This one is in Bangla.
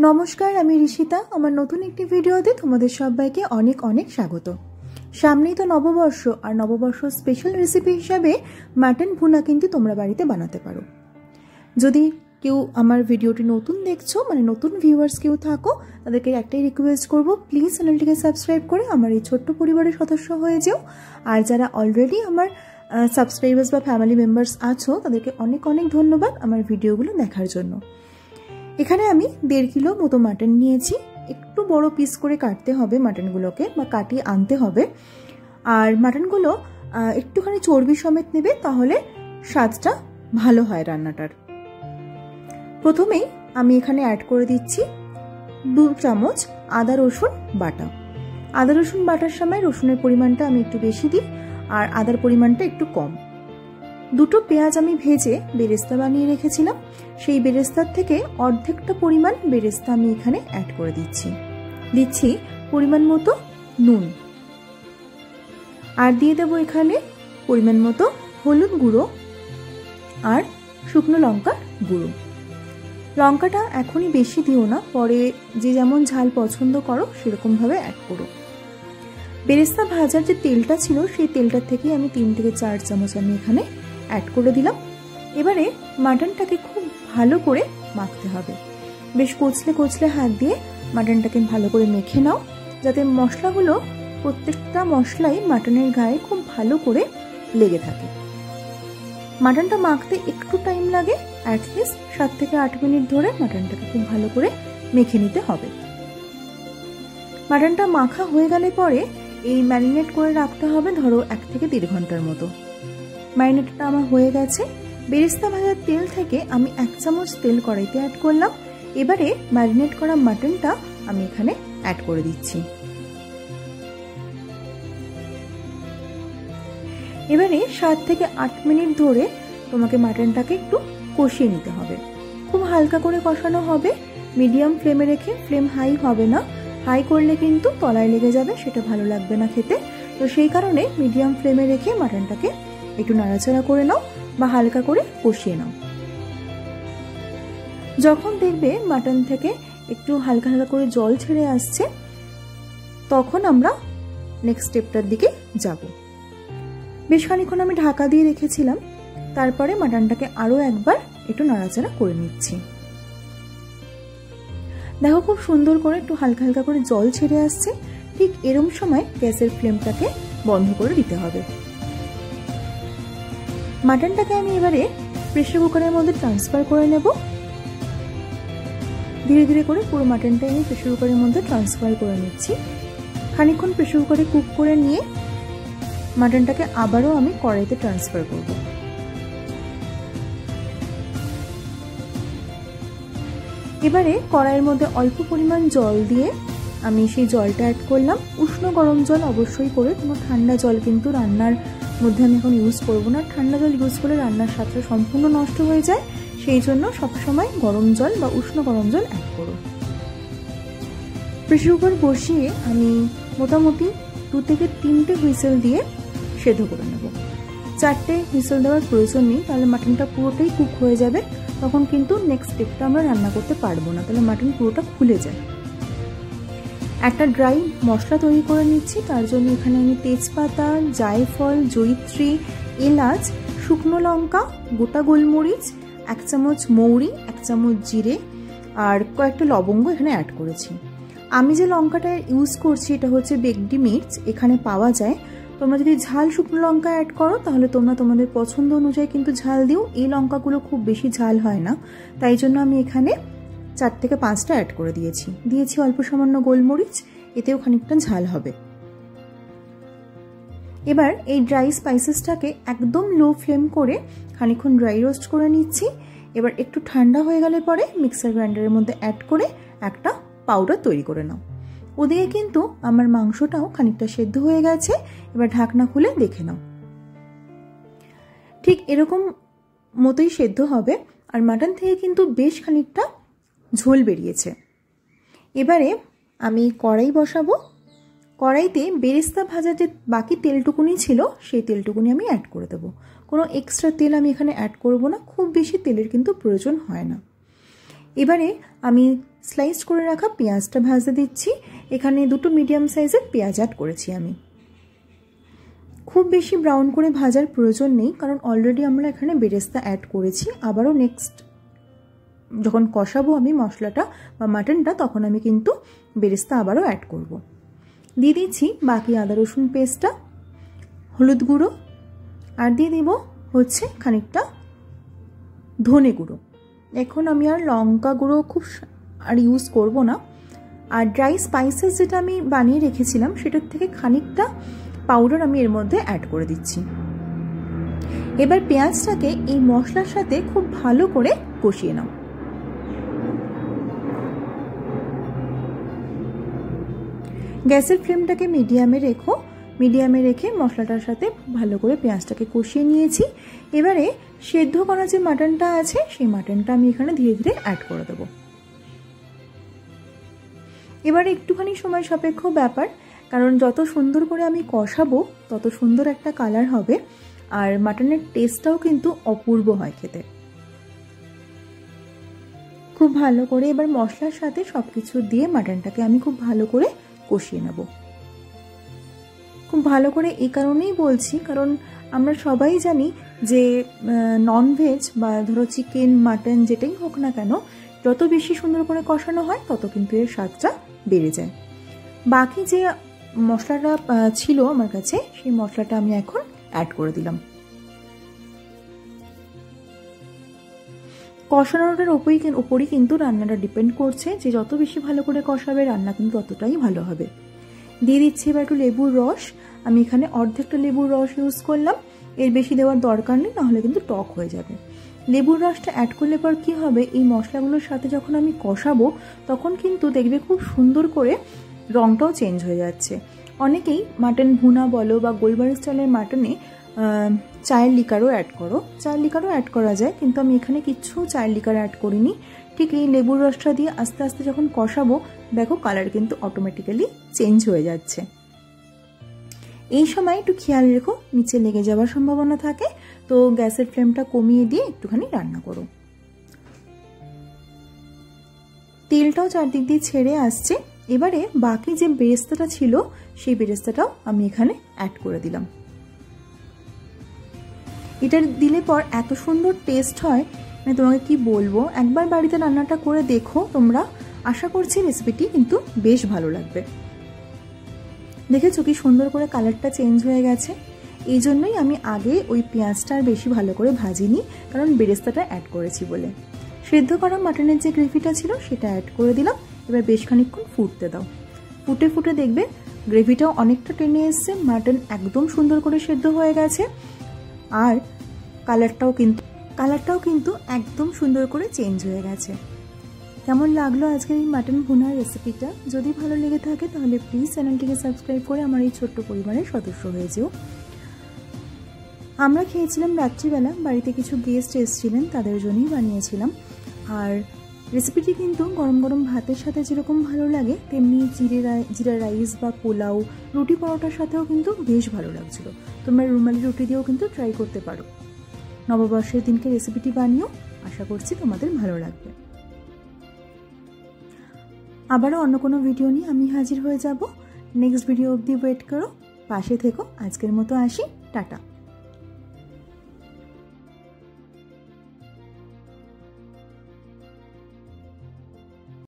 নমস্কার, আমি ঋষিতা। আমার নতুন একটি ভিডিওতে তোমাদের সবাইকে অনেক অনেক স্বাগত। সামনেই তো নববর্ষ, আর নববর্ষ স্পেশাল রেসিপি হিসাবে মাটন ভুনা কিন্তু তোমরা বাড়িতে বানাতে পারো। যদি কেউ আমার ভিডিওটি নতুন দেখছো, মানে নতুন ভিউয়ার্স কেউ থাকো, তাদেরকে একটাই রিকোয়েস্ট করব, প্লিজ চ্যানেলটিকে সাবস্ক্রাইব করে আমার এই ছোট্ট পরিবারের সদস্য হয়ে যাও। আর যারা অলরেডি আমার সাবস্ক্রাইবার্স বা ফ্যামিলি মেম্বার্স আছো, তাদেরকে অনেক অনেক ধন্যবাদ আমার ভিডিওগুলো দেখার জন্য। এখানে আমি 1.5 কিলো মতো মাটন নিয়েছি। একটু বড় পিস করে কাটতে হবে মাটনগুলোকে, বা কাটিয়ে আনতে হবে। আর মাটনগুলো একটুখানি চর্বি সমেত নেবে, তাহলে স্বাদটা ভালো হয় রান্নাটার। প্রথমেই আমি এখানে অ্যাড করে দিচ্ছি 2 চামচ আদা রসুন বাটা। আদা রসুন বাটার সময় রসুনের পরিমাণটা আমি একটু বেশি দিই, আর আদার পরিমাণটা একটু কম। 2টো পেঁয়াজ আমি ভেজে বেরেস্তা বানিয়ে রেখেছিলাম, সেই বেরেস্তার থেকে অর্ধেকটা পরিমাণ বেরেস্তা আমি এখানে অ্যাড করে দিচ্ছি পরিমাণ মতো নুন, আর দিয়ে দেবো এখানে পরিমাণ মতো হলুদ গুঁড়ো আর শুকনো লঙ্কার গুঁড়ো। লঙ্কাটা এখনই বেশি দিও না, পরে যে যেমন ঝাল পছন্দ করো সেরকমভাবে অ্যাড করো। বেরেস্তা ভাজার যে তেলটা ছিল, সেই তেলটার থেকেই আমি 3 থেকে 4 চামচ আমি এখানে অ্যাড করে দিলাম। এবারে মাটনটাকে খুব ভালো করে মাখতে হবে। বেশ কচলে কচলে হাত দিয়ে মাটনটাকে ভালো করে মেখে নাও, যাতে মশলাগুলো প্রত্যেকটা মশলাই মাটনের গায়ে খুব ভালো করে লেগে থাকে। মাটনটা মাখতে একটু টাইম লাগে, অ্যাটলিস্ট 7 থেকে 8 মিনিট ধরে মাটনটাকে খুব ভালো করে মেখে নিতে হবে। মাটনটা মাখা হয়ে গেলে পরে এই ম্যারিনেট করে রাখতে হবে, ধরো 1 থেকে 1.5 ঘন্টার মতো। ম্যারিনেটটা আমার হয়ে গেছে। বেরেস্তা ভাজার তেল থেকে আমি 1 চামচ তেল কড়াইতে অ্যাড করলাম। এবারে ম্যারিনেট করা মাটনটা আমি এখানে অ্যাড করে দিচ্ছি। এবারে 7 থেকে 8 মিনিট ধরে তোমাকে মাটনটাকে একটু কষিয়ে নিতে হবে। খুব হালকা করে কষানো হবে, মিডিয়াম ফ্লেমে রেখে। ফ্লেম হাই হবে না, হাই করলে কিন্তু তলায় লেগে যাবে, সেটা ভালো লাগবে না খেতে। তো সেই কারণে মিডিয়াম ফ্লেমে রেখে মাটনটাকে একটু নাড়াচাড়া করে নাও বা হালকা করে কষিয়ে নাও। যখন দেখবে মাটন থেকে একটু হালকা হালকা করে জল ছেড়ে আসছে, তখন আমরা নেক্সট স্টেপটার দিকে যাব। বেশ খানিকক্ষণ আমি ঢাকা দিয়ে রেখেছিলাম, তারপরে মাটনটাকে আরও একবার একটু নাড়াচাড়া করে নিচ্ছি। দেখো খুব সুন্দর করে একটু হালকা হালকা করে জল ছেড়ে আসছে। ঠিক এরকম সময় গ্যাসের ফ্লেমটাকে বন্ধ করে দিতে হবে। মাটনটাকে আমি এবারে প্রেসার কুকারের মধ্যে ট্রান্সফার করে নেব। ধীরে ধীরে করে পুরো মাটনটা আমি প্রেসার কুকারের মধ্যে ট্রান্সফার করে নিচ্ছি। খানিকক্ষণ প্রেসার কুকারে কুক করে নিয়ে মাটনটাকে আবারও আমি কড়াইতে ট্রান্সফার করব। এবারে কড়াইয়ের মধ্যে অল্প পরিমাণ জল দিয়ে আমি সেই জলটা অ্যাড করলাম। উষ্ণ গরম জল অবশ্যই করে, কোনো ঠান্ডা জল কিন্তু রান্নার মধ্যে আমি এখন ইউজ করব না। ঠান্ডা জল ইউজ করলে রান্নার স্বাদটা সম্পূর্ণ নষ্ট হয়ে যায়, সেই জন্য সবসময় গরম জল বা উষ্ণ গরম জল অ্যাড করো। প্রেসার কুকার বসিয়ে আমি মোটামুটি 2 থেকে 3টে হুইসেল দিয়ে সেদ্ধ করে নেব। 4টে হুইসেল দেওয়ার প্রয়োজন নেই, তাহলে মাটনটা পুরোটাই কুক হয়ে যাবে। তখন কিন্তু নেক্সট স্টেপটা আমরা রান্না করতে পারবো না, তাহলে মাটন পুরোটা খুলে যায়। একটা ড্রাই মশলা তৈরি করে নিচ্ছি। তার জন্য এখানে আমি তেজপাতা, জায়ফল, জয়িত্রী, এলাচ, শুকনো লঙ্কা, গোটা গোলমরিচ, 1 চামচ মৌরি, 1 চামচ জিরে আর কয়েকটা লবঙ্গ এখানে অ্যাড করেছি। আমি যে লঙ্কাটা ইউজ করছি এটা হচ্ছে বেগডি মির্চ, এখানে পাওয়া যায়। তোমরা যদি ঝাল শুকনো লঙ্কা অ্যাড করো, তাহলে তোমরা তোমাদের পছন্দ অনুযায়ী কিন্তু ঝাল দিও। এই লঙ্কাগুলো খুব বেশি ঝাল হয় না, তাই জন্য আমি এখানে 4 থেকে 5টা অ্যাড করে দিয়েছি অল্প সামান্য গোলমরিচ, এতেও খানিকটা ঝাল হবে। এবার এই ড্রাই স্পাইসেসটাকে একদম লো ফ্লেম করে খানিকক্ষণ ড্রাই রোস্ট করে নিচ্ছি। এবার একটু ঠান্ডা হয়ে গেলে পরে মিক্সার গ্রাইন্ডারের মধ্যে অ্যাড করে একটা পাউডার তৈরি করে নাও। ওদিকে কিন্তু আমার মাংসটাও খানিকটা সেদ্ধ হয়ে গেছে। এবার ঢাকনা খুলে দেখে নাও, ঠিক এরকম মতোই সেদ্ধ হবে। আর মাটন থেকে কিন্তু বেশ খানিকটা ঝোল বেরিয়েছে। এবারে আমি কড়াই বসাবো। কড়াইতে বেরেস্তা ভাজা যে বাকি তেলটুকুনি ছিল, সেই তেলটুকুনি আমি অ্যাড করে দেবো। কোনো এক্সট্রা তেল আমি এখানে অ্যাড করব না, খুব বেশি তেলের কিন্তু প্রয়োজন হয় না। এবারে আমি স্লাইস করে রাখা পেঁয়াজটা ভাজতে দিচ্ছি। এখানে দুটো মিডিয়াম সাইজের পেঁয়াজ অ্যাড করেছি আমি। খুব বেশি ব্রাউন করে ভাজার প্রয়োজন নেই, কারণ অলরেডি আমরা এখানে বেরেস্তা অ্যাড করেছি। আবারও নেক্সট যখন কষাবো আমি মশলাটা বা মাটনটা, তখন আমি কিন্তু বেরেস্তা আবারও অ্যাড করব। দিয়ে দিচ্ছি বাকি আদা রসুন পেস্টটা, হলুদ গুঁড়ো, আর দিয়ে দিব হচ্ছে খানিকটা ধনে গুঁড়ো। এখন আমি আর লঙ্কা গুঁড়ো খুব আর ইউজ করব না। আর ড্রাই স্পাইসেস যেটা আমি বানিয়ে রেখেছিলাম সেটার থেকে খানিকটা পাউডার আমি এর মধ্যে অ্যাড করে দিচ্ছি। এবার পেঁয়াজটাকে এই মশলার সাথে খুব ভালো করে কষিয়ে নাও। গ্যাসের ফ্লেমটাকে মিডিয়ামে রেখে মশলাটার সাথে ভালো করে পেঁয়াজটাকে কষিয়ে নিয়েছি। এবারে সেদ্ধ করা যে মাটনটা আছে সেই মাটনটা আমি এখানে ধীরে ধীরে অ্যাড করে দেবো। এবারে একটুখানি সময় সাপেক্ষ ব্যাপার, কারণ যত সুন্দর করে আমি কষাবো তত সুন্দর একটা কালার হবে, আর মাটনের টেস্টটাও কিন্তু অপূর্ব হয় খেতে। খুব ভালো করে এবার মশলার সাথে সবকিছু দিয়ে মাটনটাকে আমি খুব ভালো করে কষিয়ে নেব। খুব ভালো করে এই কারণেই বলছি, কারণ আমরা সবাই জানি যে ননভেজ বা ধরো চিকেন মাটন যেটাই হোক না কেন, যত বেশি সুন্দর করে কষানো হয় তত কিন্তু এর স্বাদটা বেড়ে যায়। বাকি যে মশলাটা ছিল আমার কাছে সেই মশলাটা আমি এখন অ্যাড করে দিলাম। কষানোটার উপরই কিন্তু রান্নাটা ডিপেন্ড করছে, যে যত বেশি ভালো করে কষাবে রান্না কিন্তু ততটাই ভালো হবে। দিয়ে দিচ্ছি এবার একটু লেবুর রস। আমি এখানে অর্ধেকটা লেবুর রস ইউজ করলাম, এর বেশি দেওয়ার দরকার নেই, নাহলে কিন্তু টক হয়ে যাবে। লেবুর রসটা অ্যাড করলে পর কি হবে, এই মশলাগুলোর সাথে যখন আমি কষাবো তখন কিন্তু দেখবে খুব সুন্দর করে রঙটাও চেঞ্জ হয়ে যাচ্ছে। অনেকেই মাটন ভুনা বলো বা গোলবাড়ি স্টাইলের মাটনে চায়ের লিকারও অ্যাড করো, চায়ের লিকারও অ্যাড করা যায়, কিন্তু আমি এখানে কিচ্ছু চায়ের লিকার অ্যাড করিনি। ঠিক এই লেবুর রসটা দিয়ে আস্তে আস্তে যখন কষাবো দেখো কালার কিন্তু অটোমেটিক্যালি চেঞ্জ হয়ে যাচ্ছে। এই সময় একটু খেয়াল রেখো, নিচে লেগে যাওয়ার সম্ভাবনা থাকে, তো গ্যাসের ফ্লেমটা কমিয়ে দিয়ে একটুখানি রান্না করো। তেলটাও চারদিক দিয়ে ছেড়ে আসছে। এবারে বাকি যে বেরেস্তাটা ছিল সেই বেরেস্তাটাও আমি এখানে অ্যাড করে দিলাম। এটা দিলে পর এত সুন্দর টেস্ট হয়, মানে তোমাকে কি বলবো, একবার বাড়িতে রান্নাটা করে দেখো তোমরা, আশা করছি রেসিপিটি কিন্তু বেশ ভালো লাগবে। দেখেছো কি সুন্দর করে কালারটা চেঞ্জ হয়ে গেছে। এই জন্যই আমি আগে ওই পেঁয়াজটা আর বেশি ভালো করে ভাজিনি, কারণ বেরেস্তাটা অ্যাড করেছি বলে। সেদ্ধ করা মাটনের যে গ্রেভিটা ছিল সেটা অ্যাড করে দিলাম। এবার বেশ খানিকক্ষণ ফুটতে দাও। ফুটে ফুটে দেখবে গ্রেভিটাও অনেকটা টেনে এসছে, মাটন একদম সুন্দর করে সেদ্ধ হয়ে গেছে, আর কালারটাও কিন্তু একদম সুন্দর করে চেঞ্জ হয়ে গেছে। কেমন লাগলো আজকের এই মাটন ভুনার রেসিপিটা? যদি ভালো লেগে থাকে তাহলে প্লিজ চ্যানেলটিকে সাবস্ক্রাইব করে আমার এই ছোট্ট পরিবারের সদস্য হয়ে যেও। আমরা খেয়েছিলাম রাত্রিবেলা, বাড়িতে কিছু গেস্ট এসেছিলেন, তাদের জন্যই বানিয়েছিলাম। আর রেসিপিটি কিন্তু গরম গরম ভাতের সাথে যেরকম ভালো লাগে, তেমনি জিরা রাইস বা পোলাও, রুটি পরোটার সাথেও কিন্তু বেশ ভালো লাগছিল। তোমরা রুমালি রুটি দিয়েও কিন্তু ট্রাই করতে পারো। নববর্ষের দিনকে রেসিপিটি বানিও, আশা করছি তোমাদের ভালো লাগবে। আবারও অন্য কোনো ভিডিও নিয়ে আমি হাজির হয়ে যাব। নেক্সট ভিডিও অবধি ওয়েট করো, পাশে থেকো। আজকের মতো আসি, টাটা।